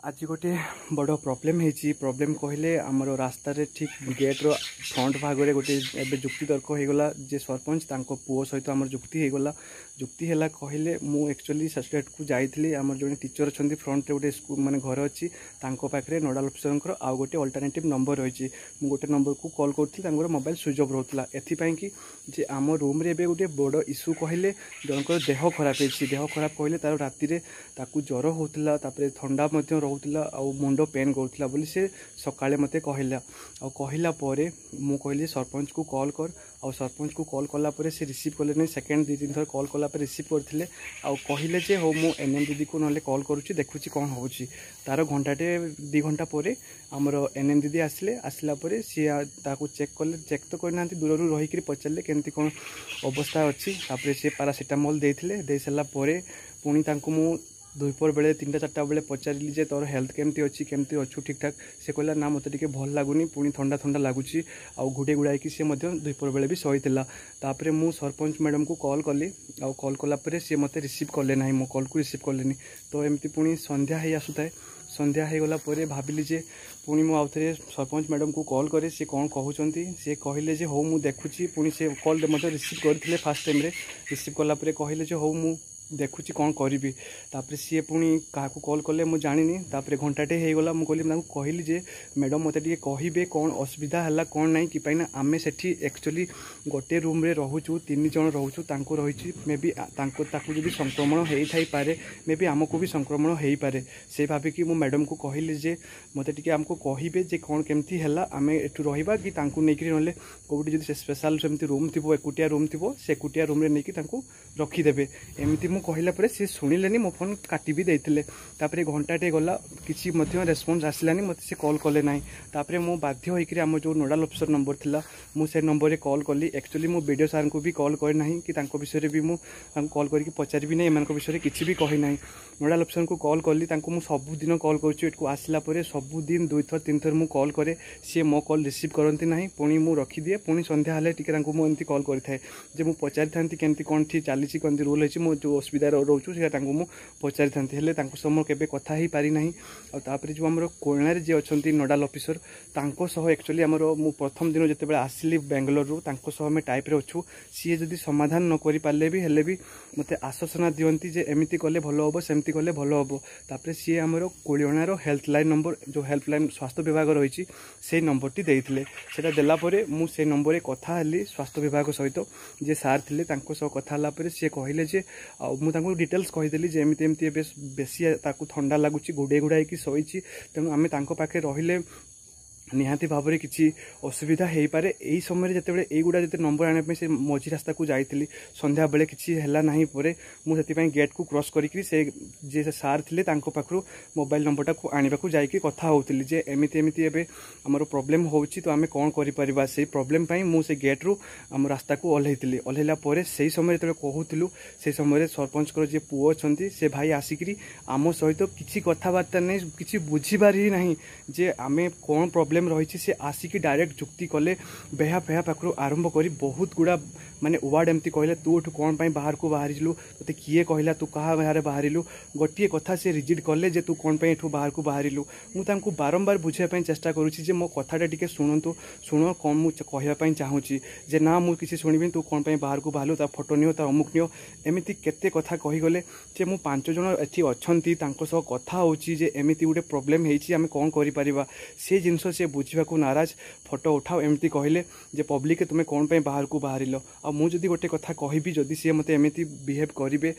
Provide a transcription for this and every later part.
आज गोटे बड़ प्रोब्लेम है प्रोब्लेम कहले आमर रास्ता ठीक गेट्र फ्रंट भाग गोटे एवं जुक्ति तर्क होगा जे सरपंच पुओ सहित आम जुक्ति होगा जुक्ति है कहले मु एक्चुअली सैटेलाइट को जाइली आम जो टीचर अच्छा फ्रंट गोटे माने घर अच्छी पाखे नोडाल अफिसर आउ गोटे अल्टरनेटिव नंबर रही गोटे नंबर को कॉल करी मोबाइल स्विच ऑफ रोला एपाई जे आम रूम रे गोटे बड़ इश्यू कहले जनकर देह खराब है देह खराब कहले तार राति ज्वर होता ठंडा रोला आउ मुंड पेन करूला बोली से सकाळे मते कहला आ कहला परे मु कहली सरपंच को कॉल कर आ सरपंच को कॉल कला परे से रिसीव कले नहीं सेकेंड दो तीन थर कॉल कला परे रिसीव करथिले आ कहले जे हो मु एनएम दीदी को नले कॉल करूची देखुची कोन होउची तार घंटाटे 2 घंटा परे हमर एनएम दीदी आसला परे सी ताको चेक कले चेक तो करना दूर रू रही पचारे केमती कोन अवस्था अच्छी तापरे से पैरासिटामोल देथिले दे सला परे पुणी तांको मु दुपहर बेले 3टा 4टा बेले पचारि जे तोर हेल्थ केमती अच्छी केमती अच्छु ठीक ठाक से कहला ना मत टे भल लगुनि पुणी ठंडा ठंडा लगुच आउ घुड़े गुड़ाई सी दुपहर बेले भी सहीला तापर मु सरपंच मैडम को कॉल कली आउ कॉल कलापर सी मत रिसीव कले ना मो कॉल को रिसीव कले तो एमती पुणी संध्या ही आसुए संध्या हो गला भाविली जे पुणी मु आउ थे सरपंच मैडम को कॉल करे सी कौन कहते सी कहले जे हो मु देखुची पुणी से कॉल मत रिसीव करते फास्ट टाइम रिसीव कलापर कहले जे हो मु देखुची कौन करी तापर सी पुणी क्या कॉल कले मुझे जानी तापर घंटाटे हो गला मुझे कहली जे मैडम मत कहे कौन असुविधा है कौन ना कि आम से एक्चुअली गोटे रूम रे रोचु 3 जन रोचु रही मे बी जब संक्रमण हो थाई पारे मे बी आमको भी संक्रमण हो पारे से भाविकी मु मैडम को कहली जे मत आमको कहे जे कौन केमती है आम एठू रहा कि नहीं ना कौटी जो स्पेशल सेमती रूम थी एकुटिया रूम थी से एकुटिया रूम नहीं रखीदे एमती मु कहला परे से सुनिलेनी मो फोन काटी भी देते तापर घंटाटे गला किसी रेस्पॉन्स आसलानी मत से कॉल कले ना तापर मु बाध्य होकर आम जो नोडाल अफिसर नंबर थिला मु से नंबर रे कॉल कली एक्चुअली मु वीडियो सार को भी कॉल करे ना कि विषय भी मु कॉल करके पचारि भी ना एमान विषय किसी भी कही ना नोडाल अफिसर को कॉल कली मु सबुदिन कॉल करूँ आसला सबुदिन 2 थर 3 थर मु कॉल करे सी मो कॉल रिसीव करती ना पुणी मु रखीदिए पुणी संध्या हेल्ले मुझे कॉल करें जे मुझे पचारि था केमती कौन ठीक चली कौन रूल है मो जो असुविधा रोचु से पचारि था सह केवे कथा ही पारि ना और जो आम कोणारे जी अच्छा नोडाल अफिसर सह एक्चुअली आमर मु प्रथम दिन जिते आसली बेंगलोर आम टाइप अच्छु सी जदि समाधान न कर पारे भी हेल्ले भी मत आश्वासना दिखती जे एमती कले भल हम सेमती कले भल हम तापर सी आमर कोलियाणार हेल्थ लाइन नंबर जो हेल्प लाइन स्वास्थ्य विभाग रही से नंबर टी देते देलापर मुझे नंबर कथा हेली स्वास्थ्य विभाग सहित जे सार थे कथा सी कहले जे मुझे डिटेल्स कहीदेली जे एमती एमती बेसी ठंडा लगुच घोड़े घोड़ाई शोची तेणु आम पाखे रहिले निहाती भाव में किसी असुविधा हो पारे यही समय जिते युवा जो नंबर आने से मझी रास्ता को जाइली संध्या बेले किसी है ना मुझे गेट को क्रॉस करी जे सार थे पाखु मोबाइल नंबर को आने को जाकि कथा होती जे एमती एमती एवं आमर प्रोब्लेम हो तो आम कौन कर से प्रोब्लेम मुझे गेट रु आम रास्ता को ओह्लैली ओह्लैला से समय जो कहूलु से समय सरपंच जी पुओ अच्छा से भाई आसिक आम सहित किसी कथबार्ता नहीं किसी बुझीपार ही ना जे आम कौन प्रोब्लेम रही से आसिक डायरेक्ट जुक्ति कले बेहा फेहा पाखु आरंभ कर बहुत गुड़ा माने वार्ड एमती कहले तू एठू कौन पाई बाहर को बाहरिलु ते किए कहला तू कहा बाहर बाहरिलु गोटे कथा से रिजिड कले जे तू कौन पाई एठू बाहर को बाहरिलु मु तांको बारंबार बुझाई चेष्टा करुछि जे मो कथाटा टिके शुणु शुण कौन मु कहवाई चाहूँगी जे ना मु किसी शुणबी तू कौन पाई बाहर को बाहरलु ता फोटो नियो ता अमुक नियो एमती केते कथा कहीगले जे मु 5 जन एठी अछंती तांको सह कथा होछि जे एमती गोटे प्रोब्लेम हेछि आमे कौन करि परिबा से जिंस से बुझा को नाराज फोटो उठाओ एमती कहले जे पब्लिक तुम्हें कौन पाई बाहर को बाहर आ मुझे गोटे कथा कहबी जदि सी मत एमती बिहेव करेंगे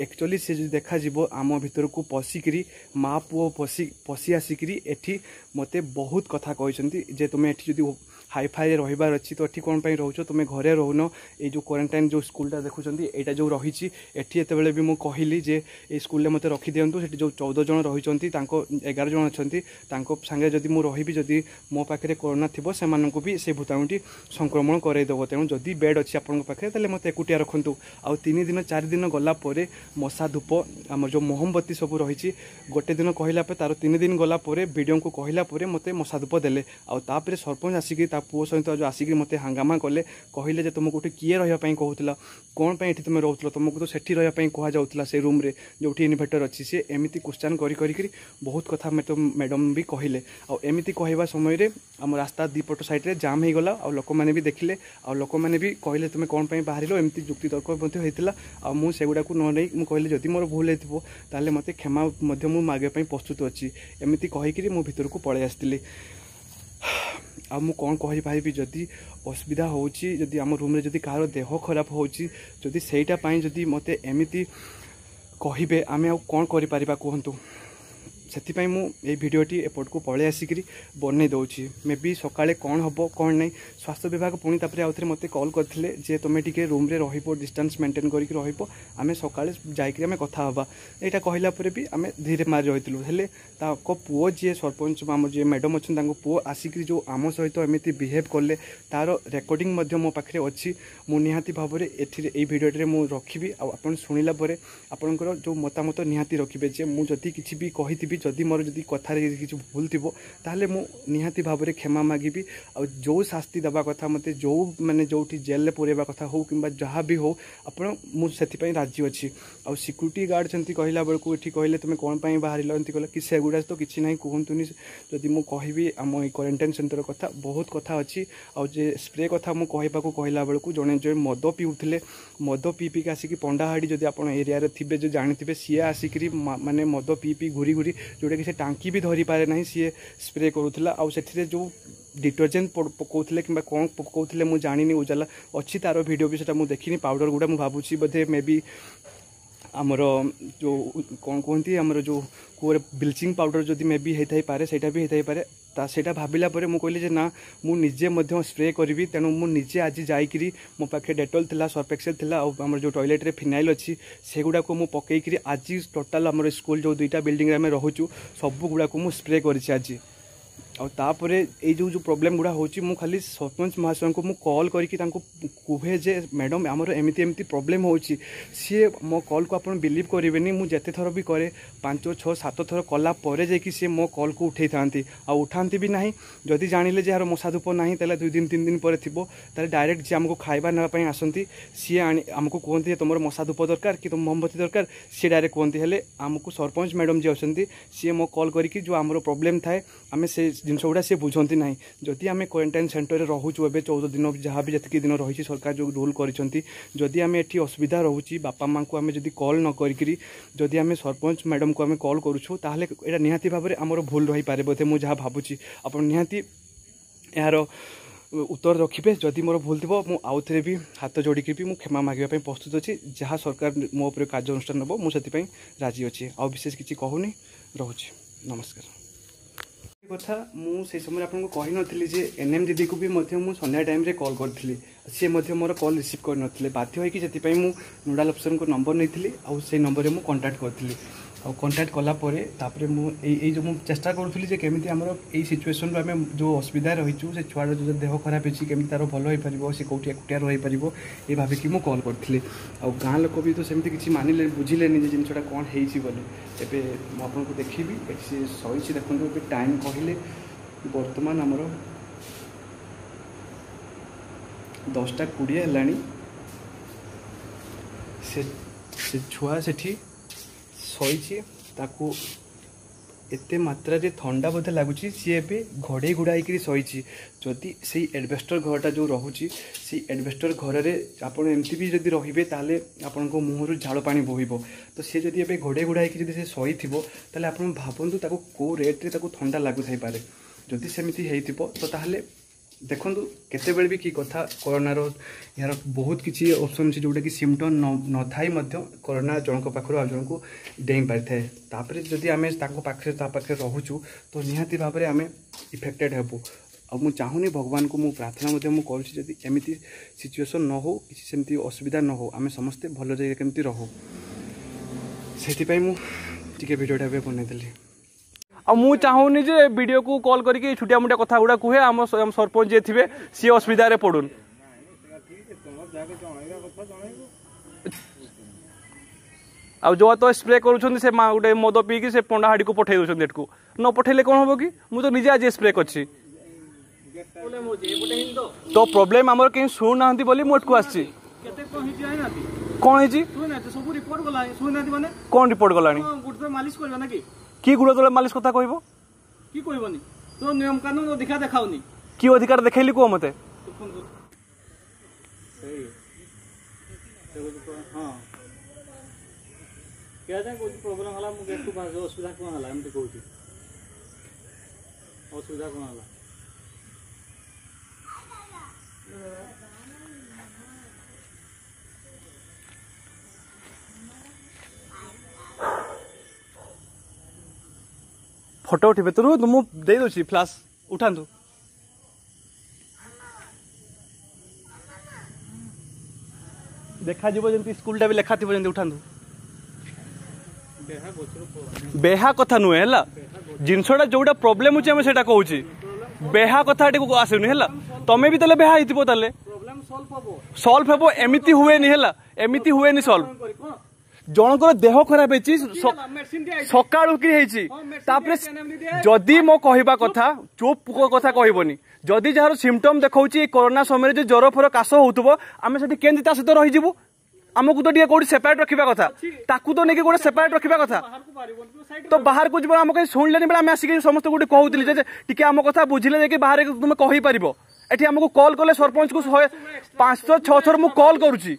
एक्चुअली से जो देखा आम भीतर को पशिकी माँ पुओ पशि आसिक एठी मते बहुत कथा कहते जे तुम्हें एठी जदि हाईफाई रहीबार अच्छी तो ये कौन रोच तुम्हें घरे रोन ये जो क्वारंटाइन जो स्कूलटा देखुं यहाँ जो रही एटी एत भी मुझे कहली जे ये स्कूल मत रखी दिंतु से जो 14 जन रही 11 जन अच्छा सांगे जदि मुझे रही जदि मो पाखे कोरोना थी से भी से भूताणुटी संक्रमण करदेव तेणु जदि बेड अच्छी आपंक पाखे मत एकुटिया रखु आउ 3 दिन 4 दिन गलापर मशा धूप आम जो मोहम्बती सब रही गोटे दिन कहला तार 3 दिन गलापर वीडियो को कहला मत मशा धूप देले आउे सरपंच आसिक पुओ सहित जो आसिक मत हंगामा कले कहले जे तुमको गोटे किए रही कहूला कौन पे तुम रोल तुमको तो सेठी रही कहला से रूम रे जो इन्वर्टर अच्छी सी एमती क्वेश्चन करी बहुत कथा मैडम भी कहले आमती कहवा समय आम रास्ता दीपट साइड्रे जाम हो गला आ लोक मैंने भी देखिले आ लोक मैंने भी कहले तुम कौन पे बाहर एमती जुक्ति तर्क होता आ मुझेगुड़ा न नहीं कहली जदि मोर भूल होता मत क्षमा मागे प्रस्तुत अच्छी एमती कहीकि मु भीतर को पलि आसती आ मु कौन कहि पारिबी जदि असुविधा होची जदि आम रूम रे जदि कार देह खराब होची जदि सेटा पई जदि मते एमिति कहिबे आमे आ कौन करि परिबा कहंतु से मुझे भिडटी एपट को पलि आसिक बनई दूसरी मे बी सकाळे कौन हम कौन नहीं स्वास्थ्य विभाग पुणी तापर आउ थे मत कॉल करते जे तुम टे रूम रे रहिबो डिस्टेंस मेंटेन करके रहिबो आमे सकाळे जाइकरी आमे कथा हवा एटा कहला परे भी आमे धीरे मारी रहितलु हेले ताको पुओ जे सरपंच आम जे मैडम अच्छे पुओ आसिक जो आम सहित एमती बिहेव कले तार रेकर्डिंग मो पाखे अच्छी मु निहाती भाव में ये भिडियोटे मु रखी आपन शुणिला परे आपनकर जो मतामत निहाती रखिबे जे मु जदि किछि भी कहिथिबि जदि मोर जदि कथार किसी भूल थी ताहले मु निहाती भाव में क्षमा मागिबी आ जो शास्ति देवा कथा मते जो माने जोठी जेल पुरेबा कथा हो किंबा जहाँ भी हो आपण मु सेति राजी अच्छी आ सिक्यूरीटी गार्ड सेमती कहला बेलू ये कहले तुम कौन पाई बाहर एमती कहला कि सेगुड़ा तो किसी ना कहतुनि जदि मु कहबी आम क्वारंटाइन सेंटर कथा बहुत कथा अच्छी आ जे स्प्रे कथा मु कहबाको कहला बेलू जड़े जो मद पीउथिले मद पी पी आसिक पंडाहाड़ी जदि आप एरिया थे जो जानी सी आसिक माने मद पी पी घूरी घूरी जोटा कि से टांकी भी धरी पारे ना सी स्प्रे करूला आउ से जो डिटर्जेंट पकाउले कि कौन पकाउले मु जानी उजाला अच्छी तार वीडियो भी से देखनी पाउडर गुड़ा मुझे भावुँ बोधे मे बी आमर जो कौन कहती आमर जो कूर ब्लीचिंग पाउडर जदि मे बी होता पारे सेटा भी होता पारे सेटा भाविला परे मु कहली जे ना मु निजे मध्य स्प्रे करी तेणु मु निजे आज जाइकरी मो पाखे डेटॉल थिला सर्फ एक्सेल थिला आमर जो टॉयलेट रे फिनाइल अच्छी सेगुड़ा को मु पकईकरी आज टोटाल आमर स्कूल जो दुईटा बिल्डिंग रे आमे रहूचु सब गुड़ा को मु स्प्रे करी आज आउे ये जो प्रॉब्लम गुड़ा होची मु खाली सरपंच महाशय को मु कॉल करके कहे जे मैडम आमर एमती एमती प्रॉब्लम होची सी मो कॉल को आप बिलीव करेंगे मुझे जिते थर भी करे 5 6 7 थर कला जाकि सी मो कॉल को उठे था उठाती भी ना जदि जानिले जे यार मशा धूप ना 2 दिन 3 दिन पर थी डायरेक्ट जी आमको खाଇବା नापी आसती सी आमको कहते तुम मशा धूप दरकार कि तुम मोमबत्ती दरकार सी डायरेक्ट कहते हैं आमको सरपंच मैडम जी अच्छा सी मो कॉल करके जो आमर प्रॉब्लम थाए आम से जिनस गुड़ा सी बुझती ना जदि आम क्वारंटाइन सेंटर रोचु ए 14 दिन जहाँ भी जी दिन रही सरकार जो रूल करी आम एटी असुविधा रोचे बापा माँ को आम जदि कॉल न करी जदि आम सरपंच मैडम को आम कॉल करुँ ताहले एटा निहाती भाव में आमर भूल रही पारे बोधे मुझे जहाँ भावुँ आप निहाती यार उत्तर रखिए जदि मोर भूल थी आउ थे भी हाथ जोड़िकी भी क्षमा मांगे प्रस्तुत अच्छी जहाँ सरकार मो उपर कार्यानुष्ठान नब मुझे राजी अच्छी आ विशेष किसी कहूनी रोचे नमस्कार कथा मुझे समय आपको कही नी जे एनएम दीदी को भी संध्या टाइम रे कॉल करी सी मोर कॉल रिसीव करनथिले बाध्य होइकि जति मु नोडाल ऑफिसर को नंबर नहीं आउ से नंबर रे मु कांटेक्ट करथिली आ कांटेक्ट कला परे तापरे मु ए जो मु चेष्टा करूथली जे केमिति हमर ए सिचुएशन रे हम जो असुविधा रहिचु से छुआर जो देह खराब अछि केमिति तार भलो होई परिबो से कोठी एकटिया रही परिबो ए भाबे कि मु कॉल करथिली आ गां लोक भी तो सेमिति किछि मानिले बुझिलेनी जे जिनछटा कोन हेइछि बोली एबे मु आपनको देखिबी एछि सहिछि देखंतु एबे टाइम कहिले वर्तमान हमर 10:20 हेलानी से छुआ सेठी सही ताकू एते मात्रा रे ठंडा बोधे लगुच सी ए घड़े घुड़ाई सही जदि से एडवेस्टर घरटा जो रोचे से एडवेस्टर घर में आप एमती भी जदि रे ताले आपण मुहर झाड़ पा बोहब तो सी जदि ए घड़े घुड़ाई से सही थी ताले आप भावतु कौ रेट्रे ठंडा लगुथ पारे जदि सेमती हो तो ताहले देखु केते भी कि कथा कोरोनार यार बहुत किसी ऑप्शन है जोटा कि सिम्पटम न थाई कोरोना जनक पाखर आ जन को डेई पारि थाए तापर जदि आम पाखे रोचु तो निहाती भाव में आम इफेक्टेड हेबू आ मु चाहूनी भगवान को मु प्रार्थना करुँची एमती सिचुएसन न हो किसी सेमती असुविधा न हो आम समस्ते भल जगह केमती रहू से मुझे भिडियोटा बनईली आ मु चाहूनी जे वीडियो को कॉल करके छुटिया मुटिया कथा गुड़ा कहे आम सरपंच जे थे सी असुविधा रे पड़ुन आ जो तो स्प्रे करुँच से गोटे मद पीकी से पंडाहाड़ी को पठे दूसरी एटू न पठेले कौन हम कि मुझे तो निजे आज स्प्रे करछि तो प्रॉब्लम आमर कहीं शुणु ना बोली मुझको आसी कौन है कौन रिपोर्ट गला कि गुड़ तले मालिश कथा कहब कि कहबनी तो नियम कानून अधिकार देखाउनी कि अधिकार देखैली को मते हाँ क्या जाए कोई प्रॉब्लम हला मु गेट पास असुविधा कोन हला एमती कहूची असुविधा कोन हला फोटो उठे तो मु दे दोची फ्लैश उठांतु देखा जीव जंती स्कूल टा भी लेखा थिबो जंती उठांतु बेहा कथा नुहे हला जिनसटा जोटा प्रॉब्लम होची हम सेटा कहूची बेहा कथा टी को आसेनी हला तमे भी तले बेहा हितिबो तले प्रॉब्लम सॉल्व हेबो एमिति हुएनी हला एमिति हुएनी सॉल्व जनकर देह खराब है सकाळु कि हेची तापरे जदी मो कहबा कथा चुप कथा कहबनी जदी जहार सिम्पटम देखौची कोरोना समय जे ज्वर फर काश होउतबो आमे सेठी केंति ता सहित रहि जिवु आमको तो कोठी सेपरेट रखिबा कथा ताकू तो नेकी गोटे सेपरेट रखिबा कथा तो बाहर को जीवन आम कहीं शुणिले बेले आम आसिक समस्त गोटे कहूली जे टिके आम कथा बुझिले कि बाहर तुम कहि परिबो एठी हमको कॉल कले सरपंच को 500-6 थर मु कॉल करूची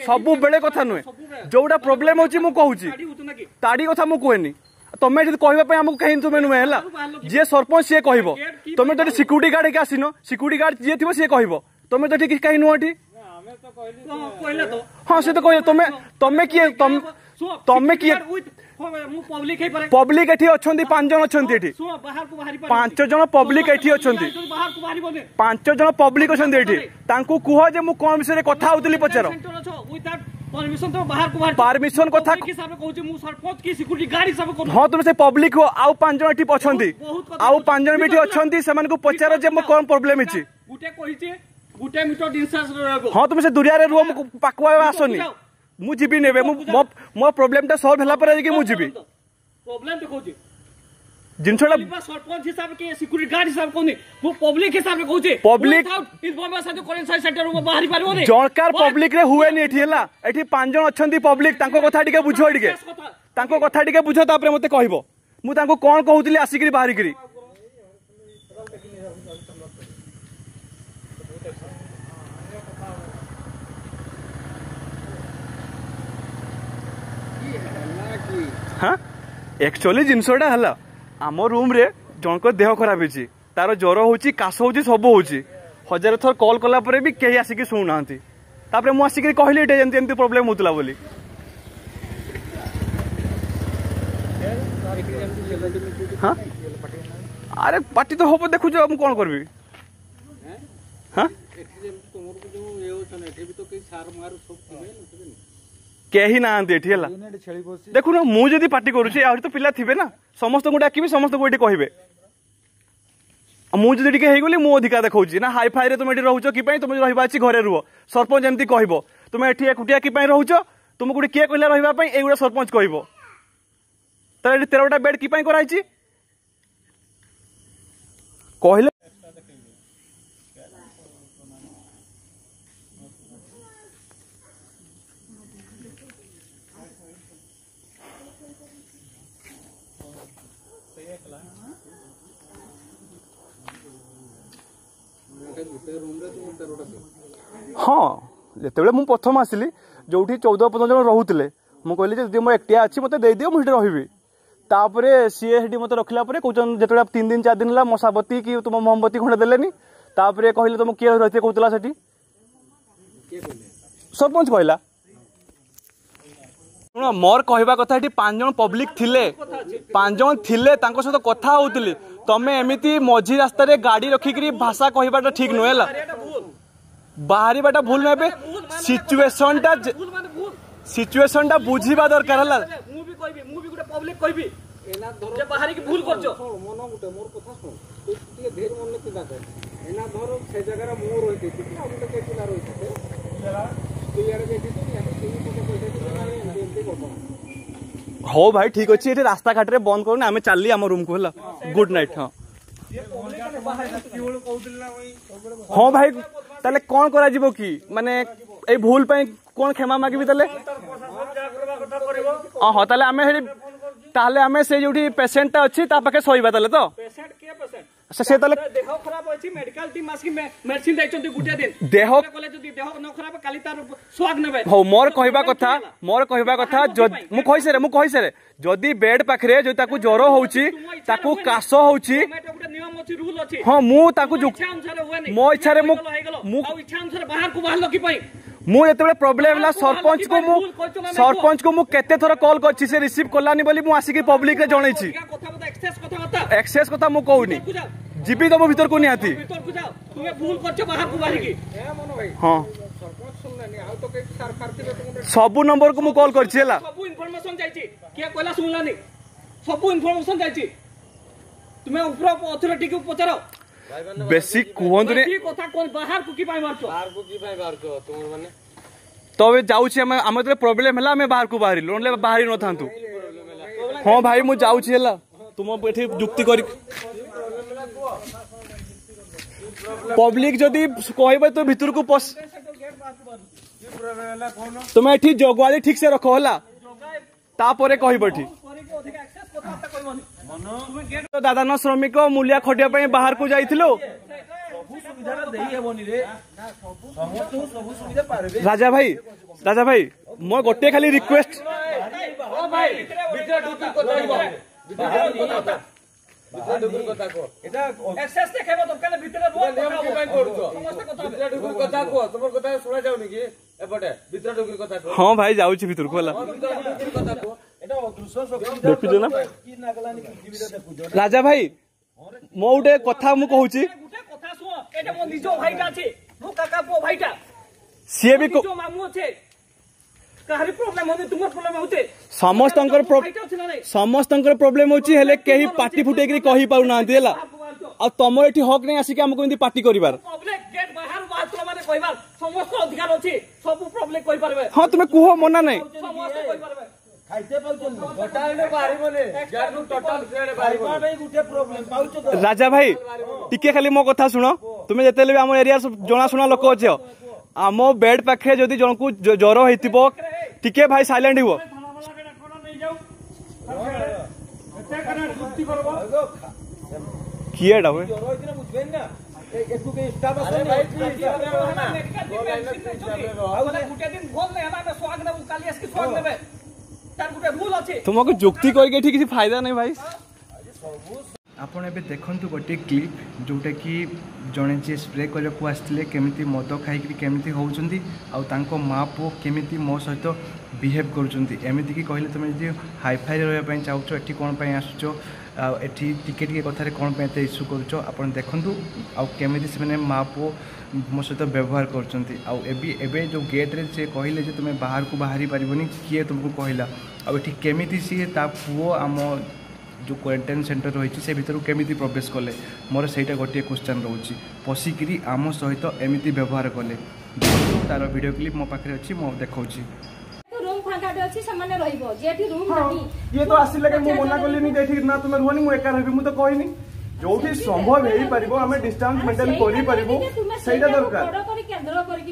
सबु बेले कथा नुहे जोटा प्रॉब्लम होची मु कहूची ताड़ी कथा मु कहनी तमे जदि कहबा पय हमको कहीं तुमे नुहे हला जे सरपंच से कहबो तमे तो सिक्यूरिटी गार्ड के आसीनो सिक्यूरिटी गार्ड जे थिबो से कहबो तमे तो ठीक कहीं नुहटी हाँ से तो कह तमे किए तमे किए पब्लिक एठी अछंती 5 जन अछंती एठी 5 जन पब्लिक एठी अछंती 5 जन पब्लिक अछंती एठी तांकू कुह जे मु कोन विषय रे कथा होतली पचारो परमिशन तो बाहर को बाहर परमिशन कथा के हिसाब से कहूची मु सरपंच की सिक्यूरिटी गार्ड हिसाब को हां तुम से पब्लिक हो आउ 5 जन एठी अछंती आउ 5 जन बेठी अछंती सेमान को पचारो जे मु कोन प्रॉब्लम हिची गुटे कहिचे गुटे मीटर डिस्टेंस रहबो हां तुम से दुरिया रे रुओ पाकुआ आसोनी मु जीबी नेबे मो प्रॉब्लम टा सॉल्व हला पर कि मु जीबी प्रॉब्लम देखौची जिनछोला सरपंच हिसाब के सिक्यूरिटी गार्ड हिसाब कोनी मु पब्लिक हिसाब से कहूची पब्लिक इन्फॉर्मेशन जो क्वारंटाइन सेंटर रो बाहरी पारबो ने जणकार पब्लिक रे हुए नि एठी हला एठी 5 जन अछंती पब्लिक तांको कथा टिके बुझो टिके तांको कथा टिके बुझो तापरे मते कहबो मु तांको कोन कहउतली आसिकरी बाहरी करी हाँ एक्चुअली जिनसटा हला आम रूम रे जनक देह खराब होची तार ज्वर होची काश होची सब होची 1000 थर कॉल कला परे भी केही आसिक शुणु नांती तापरे मु आसिक कहली एटे जेंति एंति प्रॉब्लम होतला बोली हाँ अरे पार्टी तो होबो देखु जो हम कोन करबी हाँ केही ना एठी हला देखु ना मु जदी पार्टी करूची आहुरी तो पिला थिबे ना समस्त को डाकिबी समस्त को एठी कहिबे मु जदी टिके हेगली मु अधिकार देखौची ना हाई फाई रे तुम एठी रहउचो कि पई तुम रहिबा अछि घरे रुओ सरपंच एमती कहबो तुम एठी एकुटिया कि पई रहउचो तुम गुडी के कहला रहिबा पई एगुडा सरपंच कहबो त एठी 13टा बेड कि पई कराइची कहले हाँ जिते मुझे प्रथम आसली जो 14-15 जन रोते मुझे कहली जब मो एकटिया अच्छी मत दे दियो मुझे रही तापरे सी मत रखला कहते जो 3 दिन 4 दिन है मशाबती कि तुम मोमबती खंडे देलेनी तापरे कहले तुम किए रही कहला सेठी सरपंच कहला शुण मोर कहवा कथा 5 जन पब्लिक थिले 5 जन थिले तांको सहित कथा होउतली तमे एमिति मझी रास्ता रे गाड़ी रखिकरी भाषा कहबाटा ठीक नुहेला बाहरी बाटा भूल नेबे सिचुएशन टा बुझीबा दरकार हला मु भी गुटे पब्लिक कहबी एना धरो जे बाहरी की भूल करछो मन गुटे मोर कथा सुन तू टिके धेर मन ने चिंता कर एना धरो से जगह रा मोर होइते कि हम तो के पिला रहिते तू यार देखि तू या तो कोटे कोटे एमती करबो हो भाई ठीक अछि एठी रास्ता घाट रे बंद करना आमे चलली हम रूम को हला गुड नाइट हां हाँ भाई ताले कौन करा जिवो की माने ए भूल पे कौन क्षमा मागिबी ताले हाँ ताले आमे ताले आमे से जोठी पेशेंट अछि ता पाखे सहीबा ताले तो पेशेंट के पेशेंट से ताले देह खराब अछि मेडिकल टीम आसी मेडिसिन दैछन्ती गुटे दिन देह कले जदी देह न खराब काली तार स्वाग नेबे हो मोर कहबा कथा मु कहि से जदी बेड पाखरे जो ताकू ज्वर होउची ताकू काश होउची नियम अछि रूल अछि हां मु ताकू मो इच्छा रे मु इच्छा अनुसार बाहर को बाहर लकी पई मु एतबे प्रॉब्लम हला सरपंच को मु केते थोर कॉल करछि से रिसीव करलानी बोली मु आसी के पब्लिक रे जणै छी एक्सेस कथा मु कहूनी जीबी तो भीतर को निहाती भीतर को जाओ तुम्हें भूल करछ बाहर को बाहर की ए मनो भाई हां सरपंच सुनलानी आ तो के सरकार के सब नंबर को मु कॉल करछि हला सब इन्फॉर्मेशन जाईची के कहला सुनलानी सब इन्फॉर्मेशन जाईची तुम्हें ऊपर अथॉरिटी को पचारो बेसिक कुहंतु ने कथा कोन बाहर को की पाई मारछो तुम माने तबे जाउछि हम तो प्रॉब्लम हला हम बाहर को बाहरी लोन ले बाहरी न थांतु हां भाई मु जाउछि हला तुम एठी जुक्ति करी पब्लिक जदी कहबे तो भीतर को पस तुम एठी जगवाली ठीक से रखो हला तापरे कहबठी दादा न श्रमिक मूल्य खटिया पे बाहर को जाइथिलो राजा भाई मो गोटे खाली रिक्वेस्ट हाँ भाई जाऊँ भीतर को देखुଛ ना राजा भाई मो गोटे कथा मु कहूची सी भी समस्तंकर प्रॉब्लम होची हेले केही पार्टी फुटे करी कहि पाउ नांती हला आ तमो एठी हक नै आसी के हमको इन्दी पार्टी करिवार गेट बाहर बाहर माने कहिबार समस्त अधिकार अछि सब प्रॉब्लम कहि परबे हां तुमे कुहो मना नै समस्त कहि परबे खाइते पाउछन टोटल ने बाहरी बोले गेट नु टोटल सेडे बाहरी बोले गुटे प्रॉब्लम पाउछ राजा भाई टिके खाली मो कथा सुनो तुमे जेतेले हम एरिया जणा सुना लोक अछि आम बेड पाखे जदि जन को ज्वर होइतिबो टिके भाई साइलेंट हो किए डा तुमको जुक्ति करके किसी फायदा नहीं भाई आपण एबे देखंतु गोटे क्लिप जोटा कि जड़े जी स्प्रे करने को आसते केमी मद खाई केमी होती माँ पु केमी मो सहित बिहेव करमती कहले तुम जी हाईफाई रही चाहो ये कौन आसुच एटी टिके टिके कथार कौन पे इश्यू कर देखूँ आमी से माँ पु मो सहित व्यवहार कर जो गेट्रे से कहले तुम बाहर को बाहरी पारबनी किए तुमको कहला आठी केमी सी पुओ आम जो क्वारंटाइन सेंटर रही से भीतर केमी प्रवेश कले मोर सहीटा गोटे क्वेश्चन रोचे पशिकी आम सहित एमती व्यवहार कले तार वीडियो क्लिप मो पाखे अच्छी मो देखा ये तो आसिले मु मना कलिनी जे ना तुम रुहनी मु एका रहबी मु तो कहनी जोठी संभव हेई परिबो हमें डिस्टेंस मेंटेन करि परिबो सेटा दरकार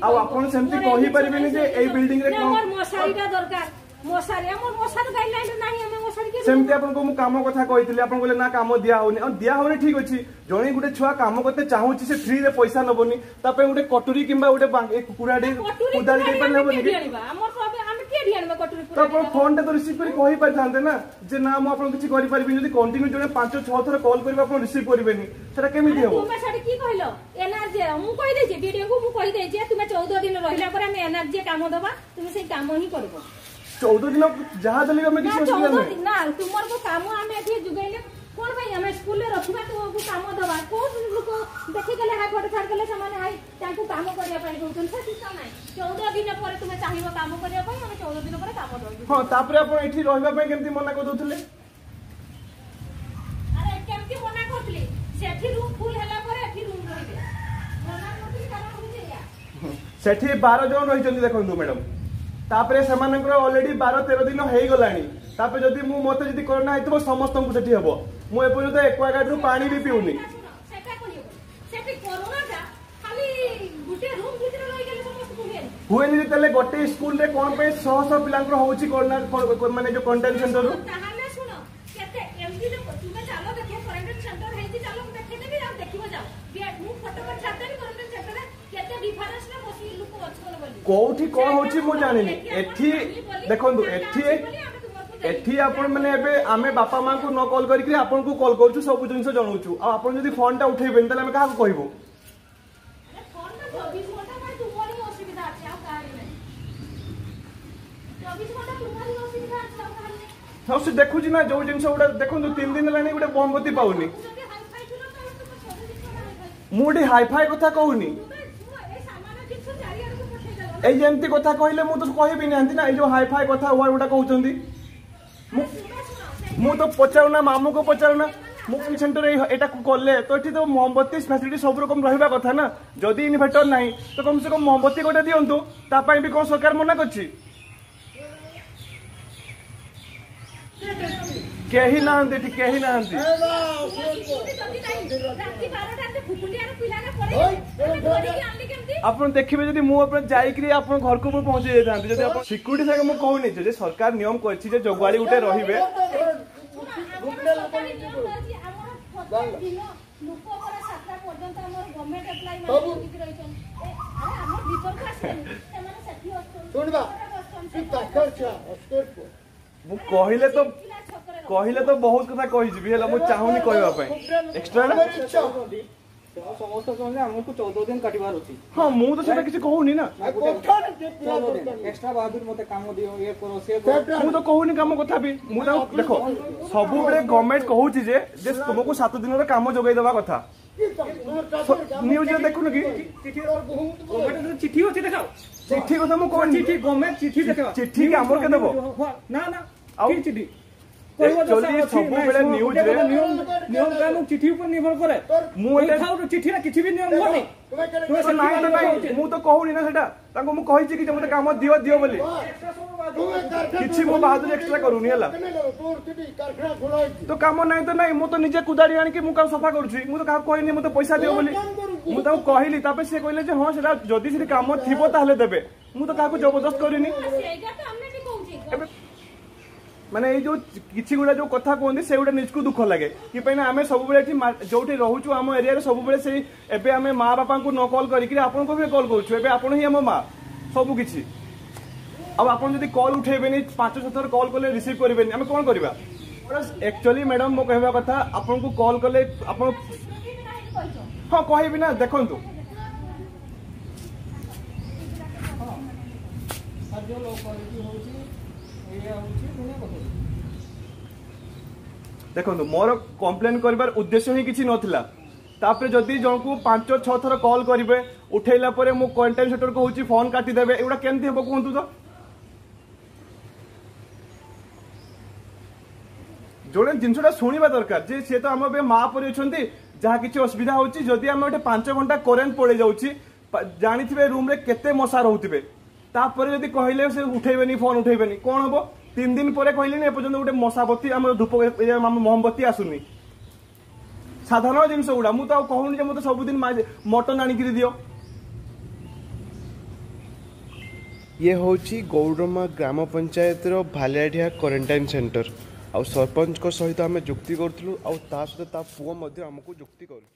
आ आपण सेमती कहि परिबेनी जे एई बिल्डिंग रे कोन मशारीटा दरकार मशारी हमर मशारी गाइडलाइन नाही हम मशारी के सेमती आपन को मु काम कथा कहितली आपन बोले ना काम दिया होनी और दिया होनी ठीक अछि जणी गुटे छुआ काम करते चाहूची से फ्री रे पैसा नबोनी तापे गुटे कटोरी किंबा गुटे कुराडी कुदारी दे पर नबोनी के हमर प्रॉब्लम हम के दियान में कटोरी तो अपन फोन टा तो रिसीव करी कहि पाथांते ना जे ना हम आपन किछि करि परबी जदी कंटिन्यू जने 5-6 थर कॉल करबा आपन रिसीव करबेनी सेटा केमिति हेबो तुमे साडी की कहलो एनआरजे मु कहि दे जे वीडियो को मु कहि दे जे तुमे 14 दिन रहिला पर हम एनआरजे काम दबा तुमे से काम ही करबो 14 दिन जहाँ दली हमें किसी असुविधा नहीं ना तुमर को काम हमें एठी जुगैले कोन भाई हमें स्कूल रे रखबा तो काम दबा को लोक देखि गेले हाय फोटो छाड़ गेले सामाने हाय तांको काम करिया पई कहउछन से सिस्टम नाही 14 दिन पर तुमे चाहिबो काम करिया पई हम 14 दिन पर काम दबो हां तापरे आपण एठी रहबा पई केमती मना कर दोथले अरे केमती मना करथली सेठी रूम फुल हैला पर एठी रूम रहिबे मना करथली काम होई या सेठी 12 जन रहि जंदी देखंतु मैडम तापरे समानकर ऑलरेडी 12-13 दिन हो गलानी तापरे जदी मु मते जदी कोरोना हेतबो समस्त को सेठी हेबो मु एपर्यंत एक्वागार्ड रु पानी भी पिउनी गुटे रूम भीतर रहि गेले समस्त कुहे हुएनि जेतेले गोटे स्कूल रे कोन पे 100 पिलांकर होउची कोरोना माने जो क्वारंटाइन सेंटर रो ताहाले सुनो केते एमडी जो तुमे चालो देखो क्वारंटाइन सेंटर हेती चालो देखे देबी हम देखिबो जाओ मु फोटो पर छाते क्वारंटाइन सेंटर केते डिफरेंस ना बसी लोक अछन बोली कोठी कोन होउची मु जानिनी एठी देखंतु एठी आपण माने एबे आमे बापा मां को न कॉल करिकरी आपण को कॉल करछु सब जिंस जणौछु आ आपण जदी फोन टा उठेबेन तले हम काहा को कहबो फोन ना 24 घंटा पर तुम्हारी असुविधा আছে आ काहे नहीं 24 घंटा तुम्हारी असुविधा আছে आ काहे नहीं हम से देखुची ना जो जिंस उडा देखंतु 3 दिन लानी उडा मोमबत्ती पाउनी मुडी हाईफाई कथा कहूनी ए जेमती कथा कहले मु तो कहबी नांती ना ए जो हाईफाई कथा हुआ उडा कहउचंदी मु तो पचारुना मामू को पचारुना मु सेंटर एटा कले तो एठी तो मोमबत्ती फैसिलिटी सब रकम रहिबा कथा ना जदी इन्वर्टर नाही तो कम से कम मोमबत्ती गोटे दियंतु ता पई भी कोन सरकार मना करछि केही नाहंती ठीक केही नाहंती आपण देखिबे जदी मु अपन जाईकरी अपन घर को पहुंचे जातांती जदी अपन सिक्युरिटी संगे मु कहूनी जे सरकार नियम करछि जे जोगवाड़ी उठे रहिबे कहले तो बहुत कथा कहि जिबी हला मु चाहूनी कहबा पई एक्स्ट्रा ना समस्त कहले हमको 14 दिन काटिबार अछि हां मु तो सेटा किछि कहूनी ना एक्स्ट्रा बहादुर मते काम दियो ये करो से करो मु तो कहूनी काम कथा भी मु देखो सब बेले गवर्नमेंट कहूची जे तुमको 7 दिन रे काम जोगाई देबा कथा न्यूज रे देखु कि गवर्नमेंट चिट्ठी होछि देखाओ चिट्ठी कथा मु कहूनी चिट्ठी गवर्नमेंट चिट्ठी देखाओ चिट्ठी के हमर के देबो ना ना आउ की चिट्ठी एक्चुअली सब बेले न्यूज रे नियम कानून चिट्ठी ऊपर निर्भर करे मु देखाओ चिट्ठी ना किछि भी नियम होनी तो नाही तो नाही मु तो कहूनी ना सेटा ताको मु कहिछि कि मते काम दियो दियो बोली किछि मु बहादुर एक्स्ट्रा करूनी हला तो काम नाही तो नाही मु तो निजे कुदाड़ी आनी कि मु काम सफा करूछि मु तो का कहनी मते पैसा दियो बोली मु तो कहली तापे से कहले जे हां सेटा जदी से काम थिबो ताहले देबे मु तो काको जबरदस्त करिनी सेगा तो हमने भी कहूछि माने ये जो किछि गुडा जो कथा कहंदी से गुडा निजको दुख लागे कि पइना आमे सब बेले एठी जोठी रहूछु हम एरिया रे सब बेले से एबे आमे मां बापा को न कॉल करी कि आपन को भी कॉल करूछु एबे आपन ही हम मां सब किछि अब आपन जदी कॉल उठेबेनी 5-6 थर कॉल करले रिसीव करबेनी हम कोन करबा एक्चुअली मैडम मो कहबा कथा आपन को कॉल करले आपन हां कहबी ना देखंतु जो लोग क्वालिटी होछि एया होछि दुनिया कथि देखो मोर कंप्लेन करिबार उद्देश्य ही किछि नथिला तापरे जदी जण को 5-6 थर कॉल करिवे उठैला परे मो क्वारंटाइन सेंटर को होछि फोन काटी देबे एउडा केनथि हेबो कोंतु तो जोड़े जिनसटा शुणा दरकार जे से तो आम माँ पर अच्छा जहाँ किसी असुविधा होची जदि आम 5 घंटा करेन्ट पड़े जाऊँगी जानी रूम रे केते मशा रोथे तापर जदि कहले से उठेबेनी फोन उठेबेनी कौन हम 3 दिन पर कहले एपर्तंत गोटे मशाबत्ती आम धूप मोमबत्ती आसुनी साधारण जिनस गुड़ा मुझे कहूनी मतलब सबुदिन मटन आणिक दियो। ये होची गौरमा ग्राम पंचायत रो भालियाढिया क्वारंटाइन सेंटर आ सरपंच को सहित आम जुक्ति करूँ आ सहित ता पुओ मध्य आमको जुक्ति करुच्ची।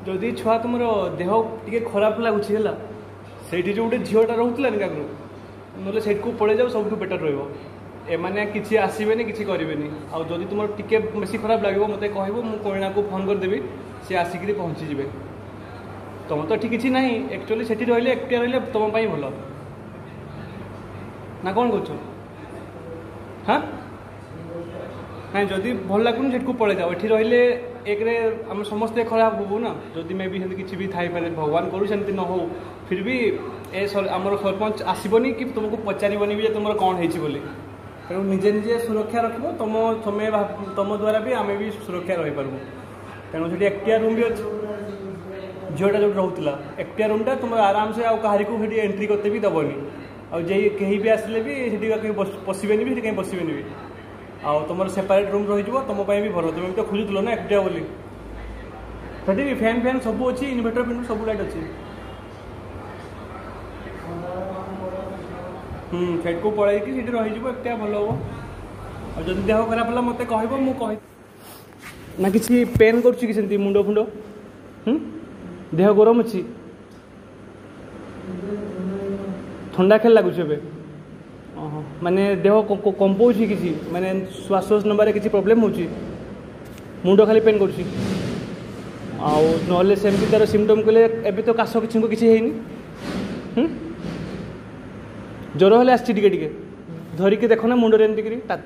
जदि छुआ तुम देह टे खराब लगुच है से जो गोटे झीटा रोला ना से पड़े जाओ सब बेटर रमाने किसी आसबे कि करें आदि तुम टे बेस खराब लगे मत कह मुझे को फोन करदेवी सी आसिक पहुँचीजे तुम तो ये किसी ना एक्चुअली से रही एकटिया रही तुम भल ना कौन कर हाँ ना जदि भल लगुनि से पड़े जाओ ये रही एक आम समस्ते खराब हबू ना जदि मे भी किसी भी थाई पारे भगवान करू सेमती न हो फिर भी आमर सरपंच आसबनी कि तुमको पचारबनी भी तुम कौन है तेणु निजे निजे सुरक्षा रख तुम द्वारा भी आम भी सुरक्षा रही पार्बू तेणु से एकटिया रूम भी अच्छी झीटा जो रोला एकटिया रूमटा तुम आराम से आउ कहारी को एंट्री करते भी दबनी कहीं भी आसिले भी कहीं पशेनि भी कहीं बसबेनि भी आउ तुम सेपरेट रूम रही तुम भी भल तुम तो खोजुल ना एकुटिया बोली सेठी भी फैन फैन सब अच्छी इनभर्टर फिन सब लाइट अच्छी सेट को पड़े कि रही एकटा भल हम और जब देह खराब है मत कह मुझे ना कि पेन कर मुंड फुंड देह गरम अच्छी ठंडा खेल लगुच माने देह कंपाऊँ कि माने श्वास नबार किसी प्रोब्लेम हो मुंड खाली पेन कर सेमती तार सिम्पटम कहले एबे तो काश किसी है ज्वर हेल्ले आसटी धरिकी देख ना मुंडे एमती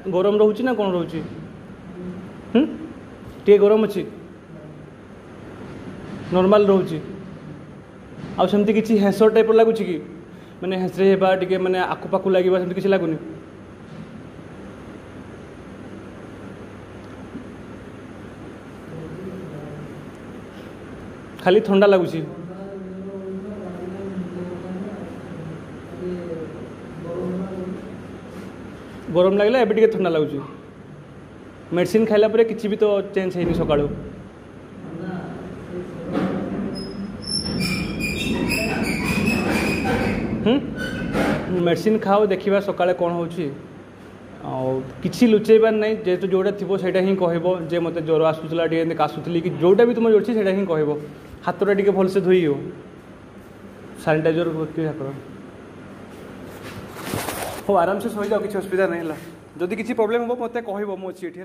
गरम रोचे ना कौन रोचे टे गरम अच्छी नॉर्मल रोचे आमती किसी हेसर टाइप लगुच कि मैंने हेसरे हेबा टिके मैंने आखु पाखु लगे सेमती किसी लगुनि खाली ठंडा लगुच गरम लगला एबे टिके ठंडा लगुच मेडिसिन खाइला परे किसी भी तो चेंज है सकाळु मेडिसिन खाओ देखा सकाଳେ कौन हो किसी लुचेबार ना जेहेतु जोटा थी से हिं कह जे मत ज्वर आसूला काशुली कि जोटा भी तुम जोड़ी से हिं कह हाथटा टे भलसे धोई हो सानिटाइजर हो आराम से सही जाओ किसी असुविधा नहीं है जदि किसी प्रोब्लेम हो मत कह मुझे ये